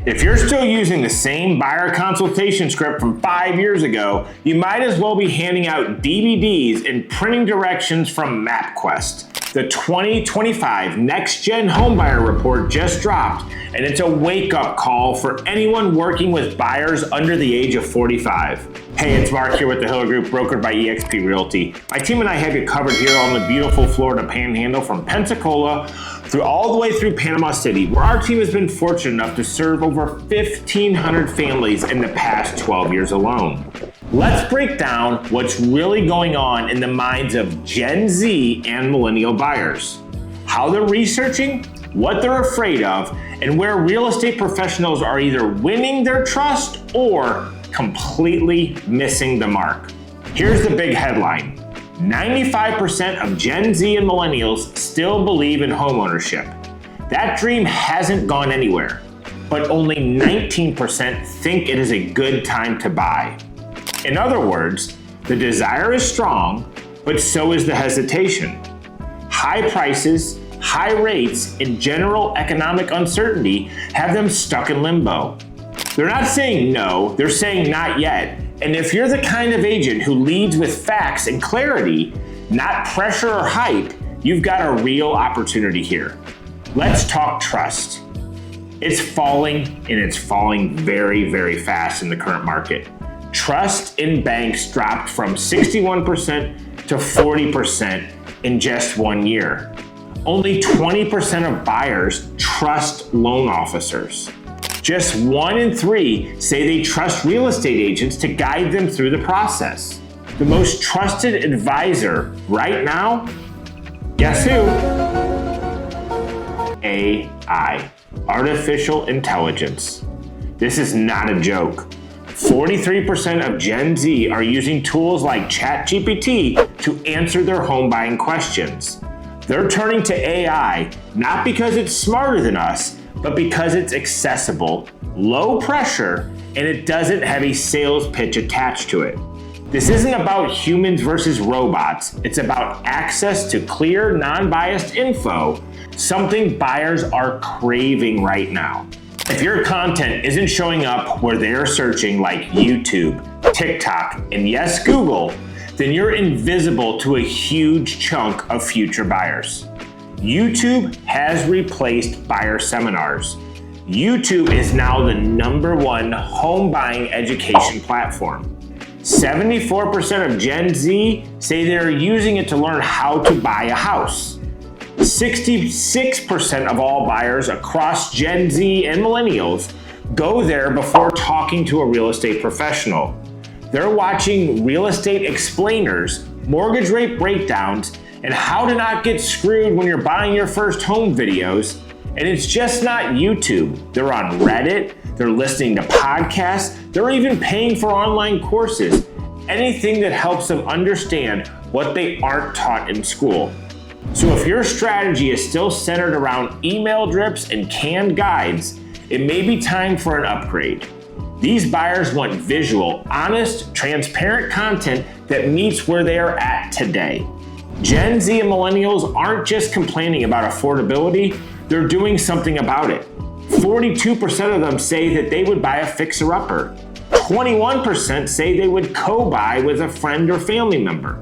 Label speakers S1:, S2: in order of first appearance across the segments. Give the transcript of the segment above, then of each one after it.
S1: If you're still using the same buyer consultation script from 5 years ago, you might as well be handing out DVDs and printing directions from MapQuest. The 2025 Next Gen Homebuyer Report just dropped, and it's a wake-up call for anyone working with buyers under the age of 45. Hey, it's Mark here with the Hiller Group, brokered by eXp Realty. My team and I have you covered here on the beautiful Florida Panhandle from Pensacola all the way through Panama City, where our team has been fortunate enough to serve over 1,500 families in the past 12 years alone. Let's break down what's really going on in the minds of Gen Z and Millennial buyers, how they're researching, what they're afraid of, and where real estate professionals are either winning their trust or completely missing the mark. Here's the big headline. 95% of Gen Z and Millennials still believe in homeownership. That dream hasn't gone anywhere, but only 19% think it is a good time to buy. In other words, the desire is strong, but so is the hesitation. High prices, high rates, and general economic uncertainty have them stuck in limbo. They're not saying no, they're saying not yet. And if you're the kind of agent who leads with facts and clarity, not pressure or hype, you've got a real opportunity here. Let's talk trust. It's falling, and it's falling very, very fast in the current market. Trust in banks dropped from 61% to 40% in just 1 year. Only 20% of buyers trust loan officers. Just 1 in 3 say they trust real estate agents to guide them through the process. The most trusted advisor right now, guess who? AI, artificial intelligence. This is not a joke. 43% of Gen Z are using tools like ChatGPT to answer their home buying questions. They're turning to AI not because it's smarter than us, but because it's accessible, low pressure, and it doesn't have a sales pitch attached to it. This isn't about humans versus robots. It's about access to clear, non-biased info, something buyers are craving right now. If your content isn't showing up where they're searching like YouTube, TikTok, and yes, Google, then you're invisible to a huge chunk of future buyers. YouTube has replaced buyer seminars. YouTube is now the #1 home buying education platform. 74% of Gen Z say they're using it to learn how to buy a house. 66% of all buyers across Gen Z and Millennials go there before talking to a real estate professional. They're watching real estate explainers, mortgage rate breakdowns, and how to not get screwed when you're buying your first home videos. And it's just not YouTube. They're on Reddit, they're listening to podcasts, they're even paying for online courses. Anything that helps them understand what they aren't taught in school. So if your strategy is still centered around email drips and canned guides, it may be time for an upgrade. These buyers want visual, honest, transparent content that meets where they are at today. Gen Z and Millennials aren't just complaining about affordability, they're doing something about it. 42% of them say that they would buy a fixer-upper. 21% say they would co-buy with a friend or family member.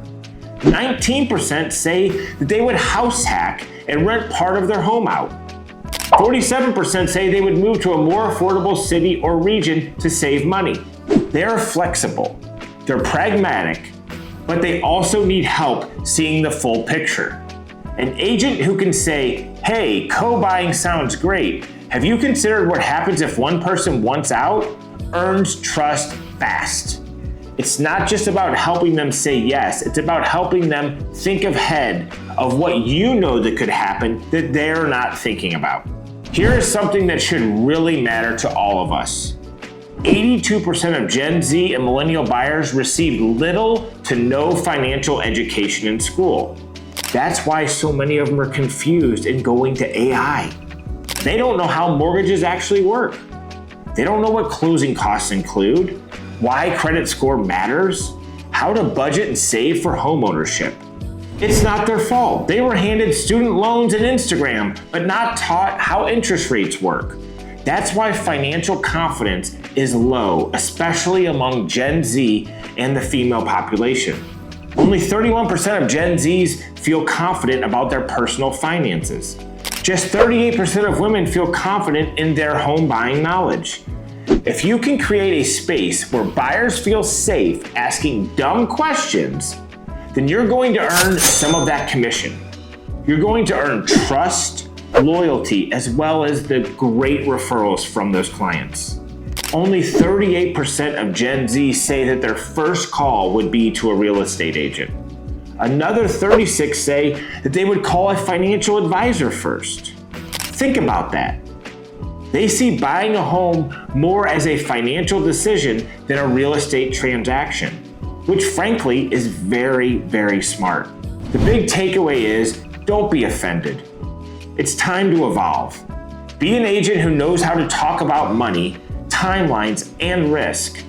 S1: 19% say that they would house hack and rent part of their home out. 47% say they would move to a more affordable city or region to save money. They're flexible, they're pragmatic, but they also need help seeing the full picture. An agent who can say, hey, co-buying sounds great. Have you considered what happens if one person wants out? Earns trust fast. It's not just about helping them say yes, it's about helping them think ahead of what you know that could happen that they're not thinking about. Here is something that should really matter to all of us. 82% of Gen Z and Millennial buyers received little to no financial education in school. That's why so many of them are confused and going to AI. They don't know how mortgages actually work. They don't know what closing costs include, why credit score matters, how to budget and save for homeownership. It's not their fault. They were handed student loans and Instagram, but not taught how interest rates work. That's why financial confidence is low, especially among Gen Z and the female population. Only 31% of Gen Zs feel confident about their personal finances. Just 38% of women feel confident in their home buying knowledge. If you can create a space where buyers feel safe asking dumb questions, then you're going to earn some of that commission. You're going to earn trust, loyalty, as well as the great referrals from those clients. Only 38% of Gen Z say that their first call would be to a real estate agent. Another 36 say that they would call a financial advisor first. Think about that. They see buying a home more as a financial decision than a real estate transaction, which frankly is very, very smart. The big takeaway is, don't be offended. It's time to evolve. Be an agent who knows how to talk about money, timelines, and risk,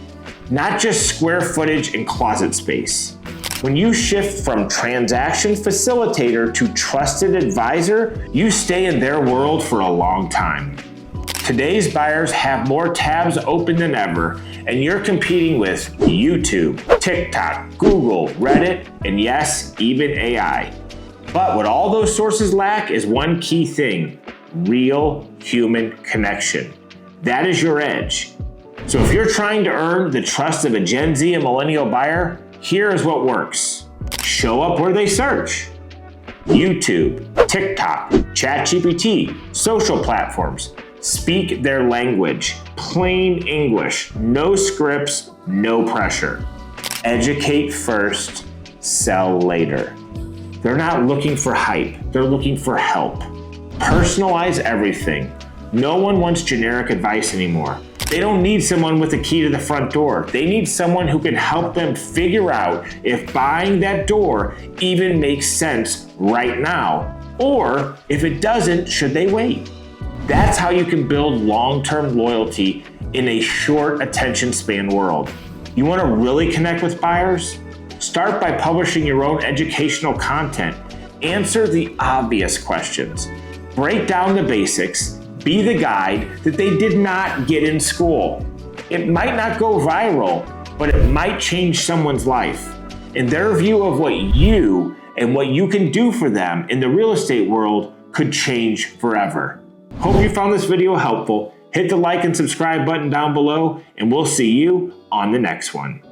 S1: not just square footage and closet space. When you shift from transaction facilitator to trusted advisor, you stay in their world for a long time. Today's buyers have more tabs open than ever, and you're competing with YouTube, TikTok, Google, Reddit, and yes, even AI. But what all those sources lack is one key thing: real human connection. That is your edge. So if you're trying to earn the trust of a Gen Z and Millennial buyer, here is what works. Show up where they search. YouTube, TikTok, ChatGPT, social platforms. Speak their language, plain English, no scripts, no pressure. Educate first, sell later. They're not looking for hype, they're looking for help. Personalize everything. No one wants generic advice anymore. They don't need someone with a key to the front door. They need someone who can help them figure out if buying that door even makes sense right now, or if it doesn't, should they wait? That's how you can build long-term loyalty in a short attention span world. You want to really connect with buyers? Start by publishing your own educational content. Answer the obvious questions. Break down the basics. Be the guide that they did not get in school. It might not go viral, but it might change someone's life. And their view of what you and what you can do for them in the real estate world could change forever. Hope you found this video helpful. Hit the like and subscribe button down below, and we'll see you on the next one.